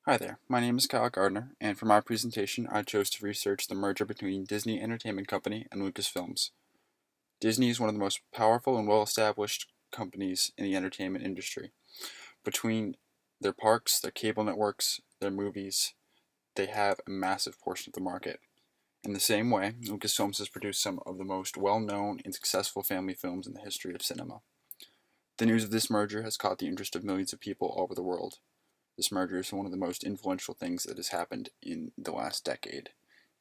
Hi there, my name is Kyle Gardner, and for my presentation, I chose to research the merger between Disney Entertainment Company and Lucasfilms. Disney is one of the most powerful and well-established companies in the entertainment industry. Between their parks, their cable networks, their movies, they have a massive portion of the market. In the same way, Lucasfilms has produced some of the most well-known and successful family films in the history of cinema. The news of this merger has caught the interest of millions of people all over the world. This merger is one of the most influential things that has happened in the last decade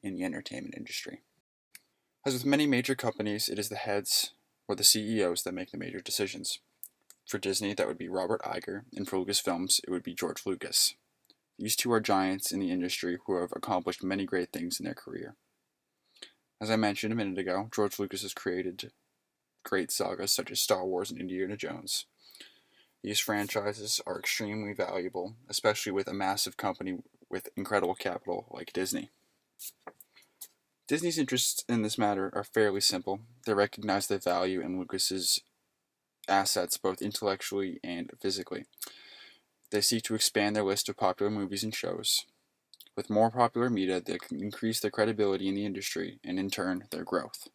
in the entertainment industry. As with many major companies, it is the heads or the CEOs that make the major decisions. For Disney, that would be Robert Iger, and for Lucasfilms, it would be George Lucas. These two are giants in the industry who have accomplished many great things in their career. As I mentioned a minute ago, George Lucas has created great sagas such as Star Wars and Indiana Jones. These franchises are extremely valuable, especially with a massive company with incredible capital like Disney. Disney's interests in this matter are fairly simple. They recognize the value in Lucas's assets both intellectually and physically. They seek to expand their list of popular movies and shows. With more popular media, they can increase their credibility in the industry and, in turn, their growth.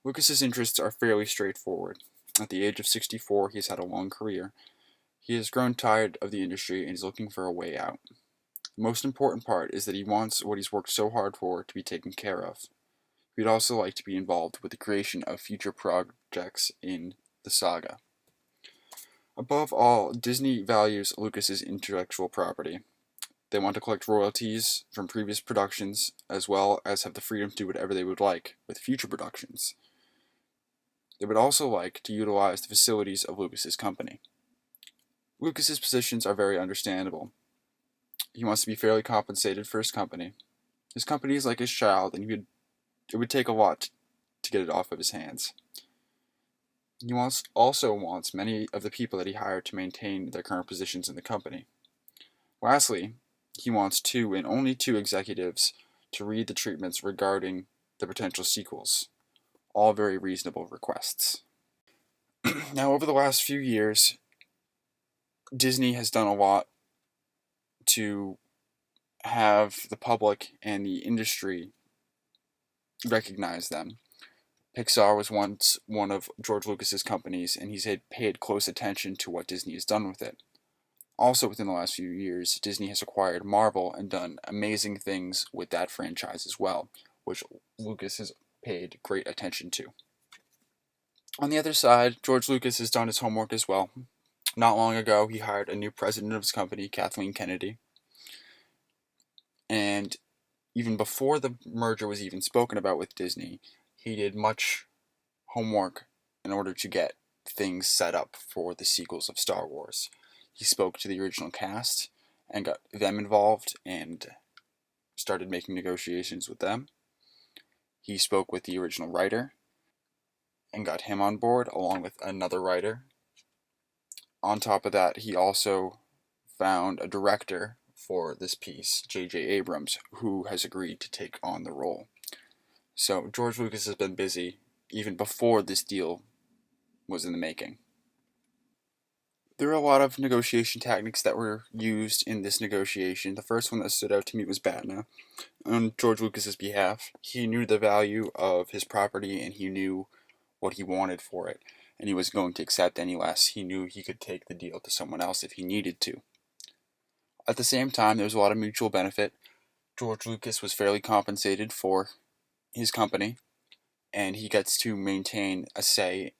Lucas's interests are fairly straightforward. At the age of 64, he's had a long career. He has grown tired of the industry and is looking for a way out. The most important part is that he wants what he's worked so hard for to be taken care of. He'd also like to be involved with the creation of future projects in the saga. Above all, Disney values Lucas's intellectual property. They want to collect royalties from previous productions as well as have the freedom to do whatever they would like with future productions. They would also like to utilize the facilities of Lucas's company. Lucas's positions are very understandable. He wants to be fairly compensated for his company. His company is like his child, and it would take a lot to get it off of his hands. He also wants many of the people that he hired to maintain their current positions in the company. Lastly, he wants two and only two executives to read the treatments regarding the potential sequels. All very reasonable requests. Now, over the last few years, Disney has done a lot to have the public and the industry recognize them. Pixar was once one of George Lucas's companies, and he's had paid close attention to what Disney has done with it. Also, within the last few years, Disney has acquired Marvel and done amazing things with that franchise as well, which Lucas has paid great attention to. On the other side, George Lucas has done his homework as well. Not long ago, he hired a new president of his company, Kathleen Kennedy. And even before the merger was even spoken about with Disney, he did much homework in order to get things set up for the sequels of Star Wars. He spoke to the original cast and got them involved and started making negotiations with them. He spoke with the original writer and got him on board along with another writer. On top of that, he also found a director for this piece, J.J. Abrams, who has agreed to take on the role. So George Lucas has been busy even before this deal was in the making. There are a lot of negotiation tactics that were used in this negotiation. The first one that stood out to me was BATNA. On George Lucas's behalf, he knew the value of his property and he knew what he wanted for it, and he wasn't going to accept any less. He knew he could take the deal to someone else if he needed to. At the same time, there was a lot of mutual benefit. George Lucas was fairly compensated for his company, and he gets to maintain a say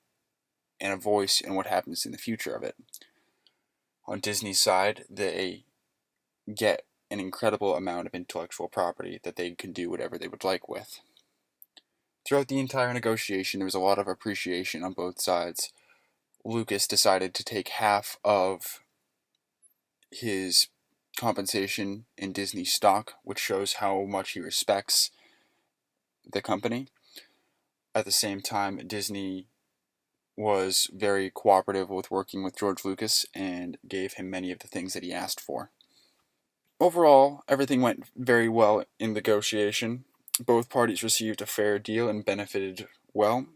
and a voice in what happens in the future of it. On Disney's side, they get an incredible amount of intellectual property that they can do whatever they would like with. Throughout the entire negotiation, there was a lot of appreciation on both sides. Lucas decided to take half of his compensation in Disney stock, which shows how much he respects the company. At the same time, Disney was very cooperative with working with George Lucas and gave him many of the things that he asked for. Overall, everything went very well in negotiation. Both parties received a fair deal and benefited well.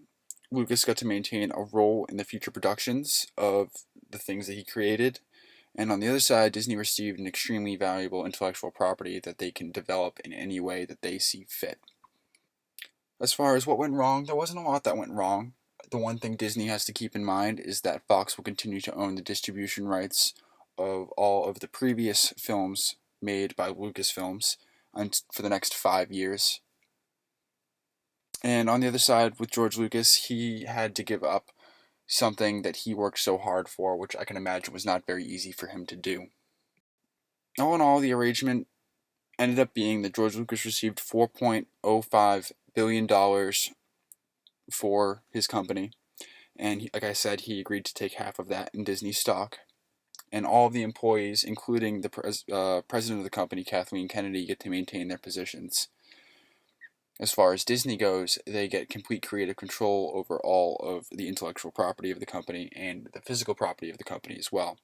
Lucas got to maintain a role in the future productions of the things that he created, And on the other side, Disney received an extremely valuable intellectual property that they can develop in any way that they see fit. As far as what went wrong, there wasn't a lot that went wrong. The one thing Disney has to keep in mind is that Fox will continue to own the distribution rights of all of the previous films made by Lucasfilms for the next 5 years. And on the other side, with George Lucas, he had to give up something that he worked so hard for, which I can imagine was not very easy for him to do. All in all, the arrangement ended up being that George Lucas received $4.05 billion for his company, and like I said, he agreed to take half of that in Disney stock. And all of the employees, including the president of the company, Kathleen Kennedy, get to maintain their positions. As far as Disney goes, they get complete creative control over all of the intellectual property of the company and the physical property of the company as well.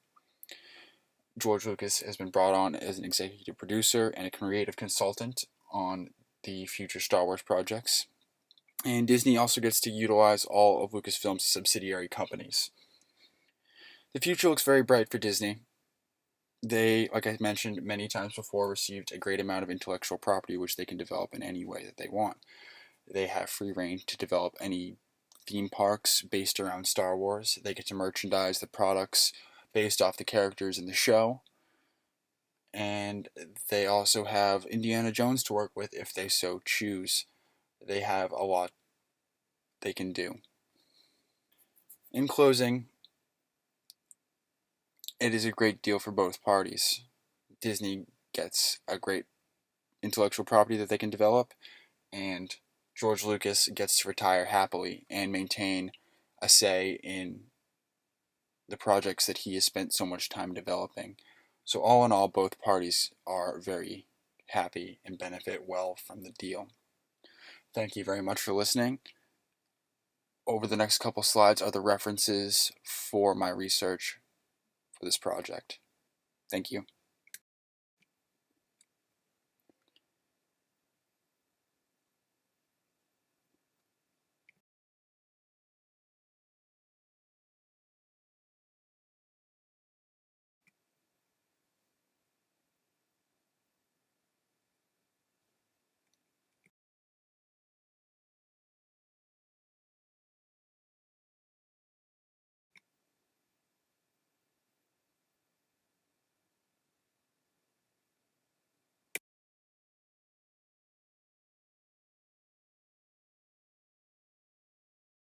George Lucas has been brought on as an executive producer and a creative consultant on the future Star Wars projects. And Disney also gets to utilize all of Lucasfilm's subsidiary companies. The future looks very bright for Disney. They, like I mentioned many times before, received a great amount of intellectual property which they can develop in any way that they want. They have free reign to develop any theme parks based around Star Wars. They get to merchandise the products based off the characters in the show. And they also have Indiana Jones to work with if they so choose. They have a lot they can do. In closing, it is a great deal for both parties. Disney gets a great intellectual property that they can develop, and George Lucas gets to retire happily and maintain a say in the projects that he has spent so much time developing. So all in all, both parties are very happy and benefit well from the deal. Thank you very much for listening. Over the next couple slides are the references for my research for this project. Thank you.